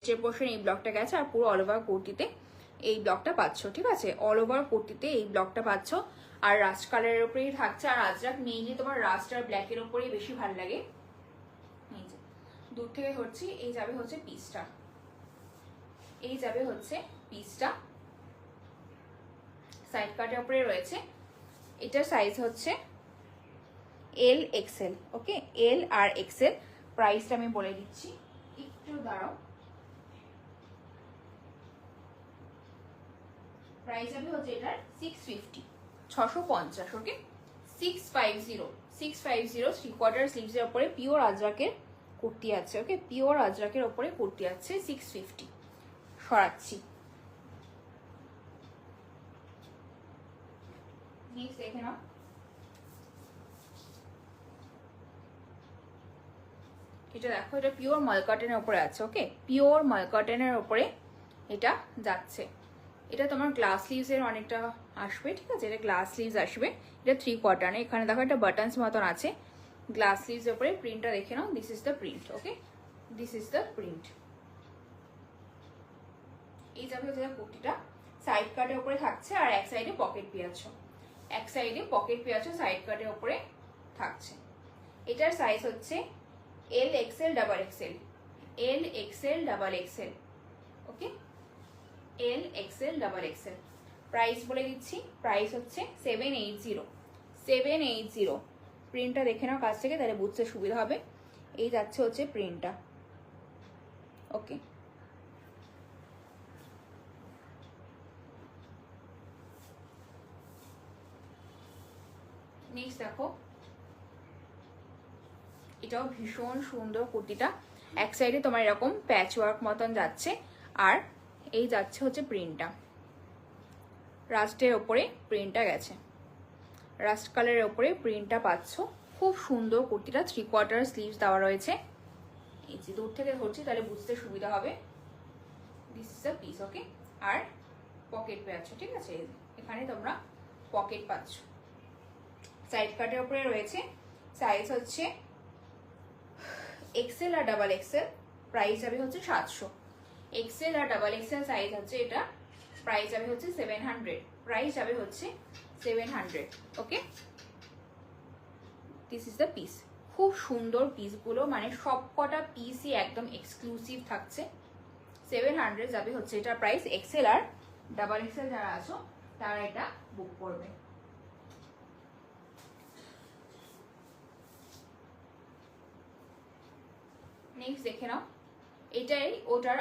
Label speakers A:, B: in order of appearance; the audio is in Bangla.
A: যে পোর্শন এই ব্লকটা গেছে আর পুরো অল ওভার কুর্তিতে এই ব্লকটা পাচ্ছ, ঠিক আছে? অল ওভার কুর্তিতে এই ব্লকটা পাচ্ছ আর রাস্ট কালারের উপরেই থাকছে। আর আজরাক মেইনলি তোমার রাস্ট আর ব্ল্যাকের উপরেই বেশি ভালো লাগে। এই যে দূর থেকে হচ্ছে এই যাবে হচ্ছে পিসটা, এই যাবে হচ্ছে পিসটা সাইড কাটের উপরে রয়েছে। এটার সাইজ হচ্ছে এল এক্সেল, ওকে? এল আর এক্সেল। প্রাইসটা আমি বলে দিচ্ছি, একটু দাঁড়াও। প্রাইস হবে হচ্ছে এটার 650, 650, ওকে? 650, 650 3/4 স্লিভসের উপরে পিওর আজরাকের কুর্তি আছে, ওকে? পিওর আজরাকের উপরে কুর্তি আছে 650। সরাচ্ছি, নেক্সট দেখে নাও। এটা দেখো, এটা পিওর মালকটনের উপরে আছে, ওকে? পিওর মালকটনের উপরে এটা যাচ্ছে। এটা তোমার গ্লাস স্লিভসের অনেকটা আসবে, ঠিক আছে? এটা গ্লাস স্লিভস আসবে, এটা 3/4। এখানে দেখো একটা বাটনস মতন আছে গ্লাস স্লিভসের উপরে। প্রিন্টটা দেখে নাও, this is the print, okay? This is the print. এই যাবে হচ্ছে কুর্তিটা, সাইড কাটের উপরে থাকছে আর এক সাইডে পকেট পেয়েছ, এক সাইডে পকেট পেয়েছ, সাইড কাটের উপরে থাকছে। এটার সাইজ হচ্ছে L XL double XL, L XL double XL, okay? L XL double XL. Price বলে দিচ্ছি, প্রাইস হচ্ছে 780, 780। প্রিন্টটা দেখে নাও কাছ থেকে, তাহলে বুঝতে সুবিধা হবে। এই যাচ্ছে হচ্ছে প্রিন্টটা, ওকে? নেক্সট দেখো, এটাও ভীষণ সুন্দর কুর্তিটা। এক সাইডে তোমার এরকম প্যাচ ওয়ার্ক মতন যাচ্ছে আর এই যাচ্ছে হচ্ছে প্রিন্টটা, রাস্টের ওপরে প্রিন্টটা গেছে, রাস্ট কালারের ওপরে প্রিন্টটা পাচ্ছ। খুব সুন্দর কুর্তিটা, 3/4 স্লিভস দেওয়া রয়েছে। এই যে দূর থেকে ধরছি তাহলে বুঝতে সুবিধা হবে। This is a piece, okay? আর পকেট পাচ্ছ, ঠিক আছে? এখানে তোমরা পকেট পাচ্ছ। সাইড কাটের উপরে রয়েছে, সাইজ হচ্ছে এক্সেল আর ডাবল এক্সেল। প্রাইস যাবে হচ্ছে 700। এক্সেল আর ডাবল এক্সেল সাইজ হচ্ছে এটা, প্রাইস যাবে হচ্ছে 700, প্রাইস যাবে হচ্ছে 700, okay? This is the piece. খুব সুন্দর পিসগুলো, মানে সব কটা পিসই একদম এক্সক্লুসিভ থাকছে। 700 যাবে হচ্ছে এটা প্রাইস। এক্সেল আর ডাবল এক্সেল যারা আছো তারা এটা বুক করবে। নেক্সট দেখে নাও, এটাই ওটার